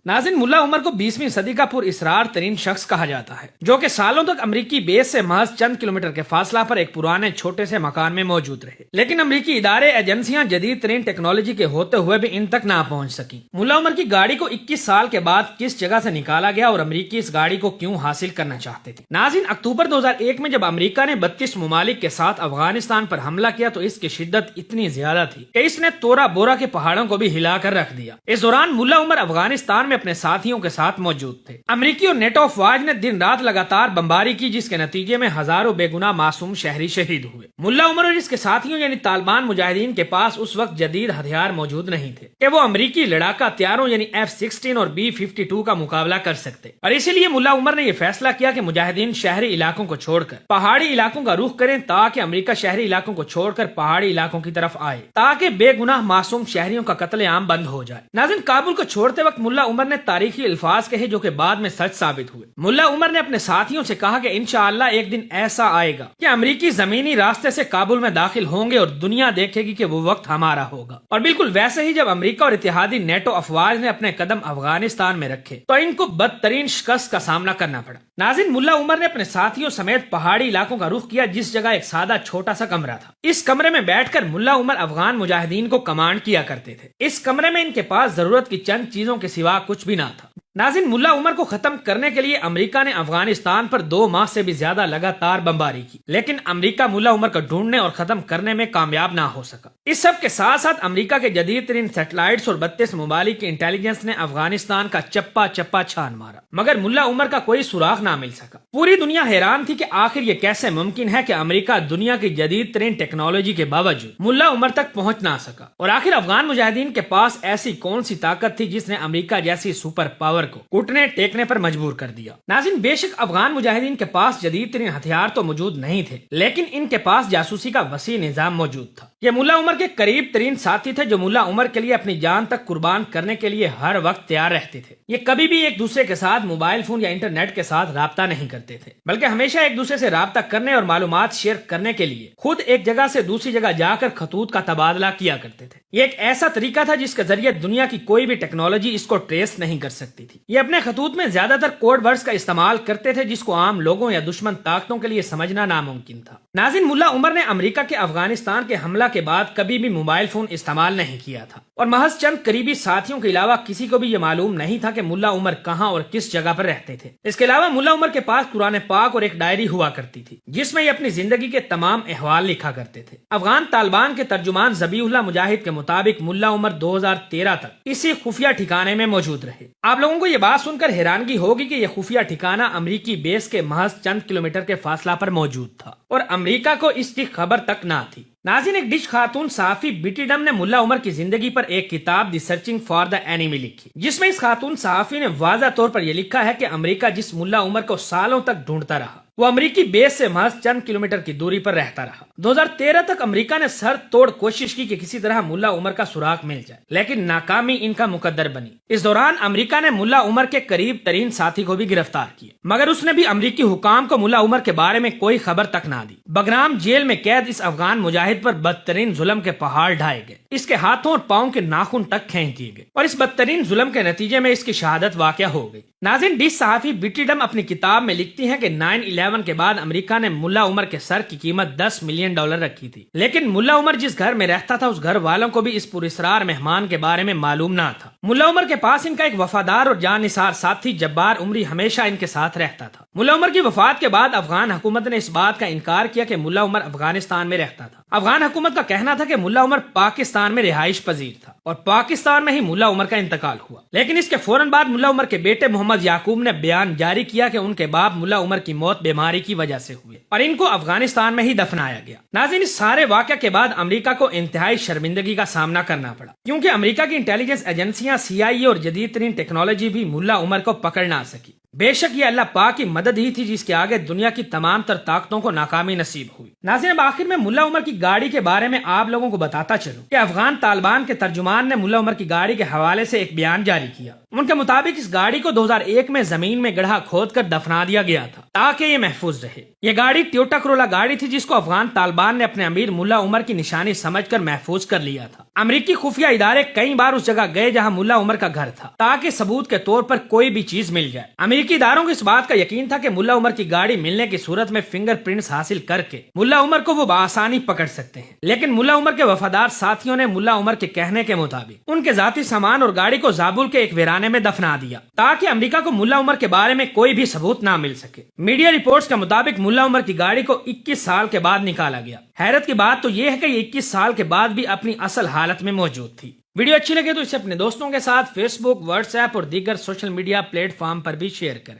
ناظرین، ملا عمر کو 20ویں صدی کا پر اسرار ترین شخص کہا جاتا ہے، جو کہ سالوں تک امریکی بیس سے محض چند کلومیٹر کے فاصلہ پر ایک پرانے چھوٹے سے مکان میں موجود رہے، لیکن امریکی ادارے ایجنسیاں جدید ترین ٹیکنالوجی کے ہوتے ہوئے بھی ان تک نہ پہنچ سکی۔ ملا عمر کی گاڑی کو 21 سال کے بعد کس جگہ سے نکالا گیا اور امریکی اس گاڑی کو کیوں حاصل کرنا چاہتے تھے؟ ناظرین، اکتوبر 2001 میں جب امریکہ نے 32 ممالک کے ساتھ افغانستان پر حملہ کیا تو اس کی شدت اتنی زیادہ تھی کہ اس نے تورا بورا کے پہاڑوں کو بھی ہلا کر رکھ دیا۔ اس دوران ملا عمر افغانستان میں اپنے ساتھیوں کے ساتھ موجود تھے۔ امریکی اور نیٹو افواج نے دن رات لگاتار بمباری کی، جس کے نتیجے میں ہزاروں بے گناہ معصوم شہری شہید ہوئے۔ ملا عمر اور اس کے ساتھیوں یعنی طالبان مجاہدین کے پاس اس وقت جدید ہتھیار موجود نہیں تھے کہ وہ امریکی لڑاکا ہتھیاروں یعنی F-16 اور B-52 کا مقابلہ کر سکتے، اور اسی لیے ملا عمر نے یہ فیصلہ کیا کہ مجاہدین شہری علاقوں کو چھوڑ کر پہاڑی علاقوں کا رخ کریں، تاکہ امریکہ شہری علاقوں کو چھوڑ کر پہاڑی علاقوں کی طرف آئے، تاکہ بے گناہ معصوم شہریوں کا قتل عام بند ہو جائے۔ ناظرین، کابل کو چھوڑتے وقت ملا عمر نے تاریخی الفاظ کہے جو کہ بعد میں سچ ثابت ہوئے۔ ملا عمر نے اپنے ساتھیوں سے کہا کہ انشاءاللہ ایک دن ایسا آئے گا کہ امریکی زمینی راستے سے کابل میں داخل ہوں گے اور دنیا دیکھے گی کہ وہ وقت ہمارا ہوگا۔ اور بالکل ویسے ہی جب امریکہ اور اتحادی نیٹو افواج نے اپنے قدم افغانستان میں رکھے تو ان کو بدترین شکست کا سامنا کرنا پڑا۔ ناظرین، ملا عمر نے اپنے ساتھیوں سمیت پہاڑی علاقوں کا رخ کیا، جس جگہ ایک سادہ چھوٹا سا کمرہ تھا۔ اس کمرے میں بیٹھ کر ملا عمر افغان مجاہدین کو کمانڈ کیا کرتے تھے۔ اس کمرے میں ان کے پاس ضرورت کی چند چیزوں کے سوا کچھ بھی نہ تھا۔ ناظرین، ملا عمر کو ختم کرنے کے لیے امریکہ نے افغانستان پر 2 ماہ سے بھی زیادہ لگاتار بمباری کی، لیکن امریکہ ملا عمر کو ڈھونڈنے اور ختم کرنے میں کامیاب نہ ہو سکا۔ اس سب کے ساتھ ساتھ امریکہ کے جدید ترین سیٹلائٹس اور 32 ممالک کی انٹیلیجنس نے افغانستان کا چپا چپا چھان مارا، مگر ملا عمر کا کوئی سراغ نہ مل سکا۔ پوری دنیا حیران تھی کہ آخر یہ کیسے ممکن ہے کہ امریکہ دنیا کی جدید ترین ٹیکنالوجی کے باوجود ملا عمر تک پہنچ نہ سکا، اور آخر افغان مجاہدین کے پاس ایسی کون سی طاقت تھی جس نے امریکہ جیسی سپر پاور کو گھٹنے ٹیکنے پر مجبور کر دیا۔ ناظرین، بے شک افغان مجاہدین کے پاس جدید ترین ہتھیار تو موجود نہیں تھے، لیکن ان کے پاس جاسوسی کا وسیع نظام موجود تھا۔ یہ ملا عمر کے قریب ترین ساتھی تھے جو ملا عمر کے لیے اپنی جان تک قربان کرنے کے لیے ہر وقت تیار رہتے تھے۔ یہ کبھی بھی ایک دوسرے کے ساتھ موبائل فون یا انٹرنیٹ کے ساتھ رابطہ نہیں کرتے تھے، بلکہ ہمیشہ ایک دوسرے سے رابطہ کرنے اور معلومات شیئر کرنے کے لیے خود ایک جگہ سے دوسری جگہ جا کر خطوط کا تبادلہ کیا کرتے تھے۔ یہ ایک ایسا طریقہ تھا جس کے ذریعے دنیا کی کوئی بھی ٹیکنالوجی اس کو ٹریس نہیں کر سکتی تھی۔ یہ اپنے خطوط میں زیادہ تر کوڈ ورڈز کا استعمال کرتے تھے جس کو عام لوگوں یا دشمن طاقتوں کے لیے سمجھنا ناممکن تھا۔ ناظرین، ملا عمر نے امریکہ کے افغانستان کے حملہ کے بعد کبھی بھی موبائل فون استعمال نہیں کیا تھا، اور محض چند قریبی ساتھیوں کے علاوہ کسی کو بھی یہ معلوم نہیں تھا کہ ملا عمر کہاں اور کس جگہ پر رہتے تھے۔ اس کے علاوہ ملا عمر کے پاس قرآن پاک اور ایک ڈائری ہوا کرتی تھی جس میں یہ اپنی زندگی کے تمام احوال لکھا کرتے تھے۔ افغان طالبان کے ترجمان ذبیح اللہ مجاہد کے مطابق ملا عمر 2013 تک اسی خفیہ ٹھکانے میں موجود رہے۔ آپ لوگوں کو یہ بات سن کر حیرانگی ہوگی کہ یہ خفیہ ٹھکانہ امریکی بیس کے محض چند کلومیٹر کے فاصلہ پر موجود تھا، اور امریکہ کو اس کی خبر تک نہ تھی۔ ناظرین، ایک ڈچ خاتون صحافی بیٹی ڈم نے ملا عمر کی زندگی پر ایک کتاب دی سرچنگ فار دا اینیمی لکھی، جس میں اس خاتون صحافی نے واضح طور پر یہ لکھا ہے کہ امریکہ جس ملا عمر کو سالوں تک ڈھونڈتا رہا وہ امریکی بیس سے محض چند کلومیٹر کی دوری پر رہتا رہا۔ 2013 تک امریکہ نے سر توڑ کوشش کی کہ کسی طرح ملا عمر کا سراغ مل جائے، لیکن ناکامی ان کا مقدر بنی۔ اس دوران امریکہ نے ملا عمر کے قریب ترین ساتھی کو بھی گرفتار کیا، مگر اس نے بھی امریکی حکام کو ملا عمر کے بارے میں کوئی خبر تک نہ دی۔ بگرام جیل میں قید اس افغان مجاہد پر بدترین ظلم کے پہاڑ ڈھائے گئے، اس کے ہاتھوں اور پاؤں کے ناخن تک کھینچ دیے گئے، اور اس بدترین ظلم کے نتیجے میں اس کی شہادت واقع ہو گئی۔ ناظرین، ڈچ صحافی بیٹی ڈم اپنی کتاب میں لکھتی ہیں کہ 9/11 کے بعد امریکہ نے ملا عمر کے سر کی قیمت $10 ملین رکھی تھی، لیکن ملا عمر جس گھر میں رہتا تھا اس گھر والوں کو بھی اس پراسرار مہمان کے بارے میں معلوم نہ تھا۔ ملا عمر کے پاس ان کا ایک وفادار اور جان نثار ساتھی جبار عمری ہمیشہ ان کے ساتھ رہتا تھا۔ ملا عمر کی وفات کے بعد افغان حکومت نے اس بات کا انکار کیا کہ ملا عمر افغانستان میں رہتا تھا۔ افغان حکومت کا کہنا تھا کہ ملا عمر پاکستان میں رہائش پذیر تھا اور پاکستان میں ہی ملا عمر کا انتقال ہوا، لیکن اس کے فوراً بعد ملا عمر کے بیٹے محمد یعقوب نے بیان جاری کیا کہ ان کے باپ ملا عمر کی موت بیماری کی وجہ سے ہوئی اور ان کو افغانستان میں ہی دفنایا گیا۔ ناظرین، اس سارے واقعہ کے بعد امریکہ کو انتہائی شرمندگی کا سامنا کرنا پڑا، کیونکہ امریکہ کی انٹیلیجنس ایجنسیاں CIA اور جدید ترین ٹیکنالوجی بھی ملا عمر کو پکڑ نہ سکی۔ بے شک یہ اللہ پاک کی مدد ہی تھی جس کے آگے دنیا کی تمام تر طاقتوں کو ناکامی نصیب ہوئی۔ ناظرین، اب آخر میں ملا عمر کی گاڑی کے بارے میں آپ لوگوں کو بتاتا چلوں کہ افغان طالبان کے ترجمان نے ملا عمر کی گاڑی کے حوالے سے ایک بیان جاری کیا۔ ان کے مطابق اس گاڑی کو 2001 میں زمین میں گڑھا کھود کر دفنا دیا گیا تھا تاکہ یہ محفوظ رہے۔ یہ گاڑی ٹویوٹا کرولا گاڑی تھی جس کو افغان طالبان نے اپنے امیر ملا عمر کی نشانی سمجھ کر محفوظ کر لیا تھا۔ امریکی خفیہ ادارے کئی بار اس جگہ گئے جہاں ملا عمر کا گھر تھا تاکہ ثبوت کے طور پر کوئی بھی چیز مل جائے۔ امریکی اداروں کو اس بات کا یقین تھا کہ ملا عمر کی گاڑی ملنے کی صورت میں فنگر پرنٹس حاصل کر کے ملا عمر کو وہ بآسانی پکڑ سکتے ہیں، لیکن ملا عمر کے وفادار ساتھیوں نے ملا عمر کے کہنے کے مطابق ان کے ذاتی سامان اور گاڑی کو زابل کے ایک ویرانے میں دفنا دیا تاکہ امریکہ کو ملا عمر کے بارے میں کوئی بھی ثبوت نہ مل سکے۔ میڈیا رپورٹس کے مطابق ملا عمر کی گاڑی کو 21 سال کے بعد نکالا گیا۔ حیرت کی بات تو یہ ہے کہ یہ 21 سال کے بعد بھی اپنی اصل حالت میں موجود تھی۔ ویڈیو اچھی لگے تو اسے اپنے دوستوں کے ساتھ فیس بک، واٹس ایپ اور دیگر سوشل میڈیا پلیٹ فارم پر بھی شیئر کریں۔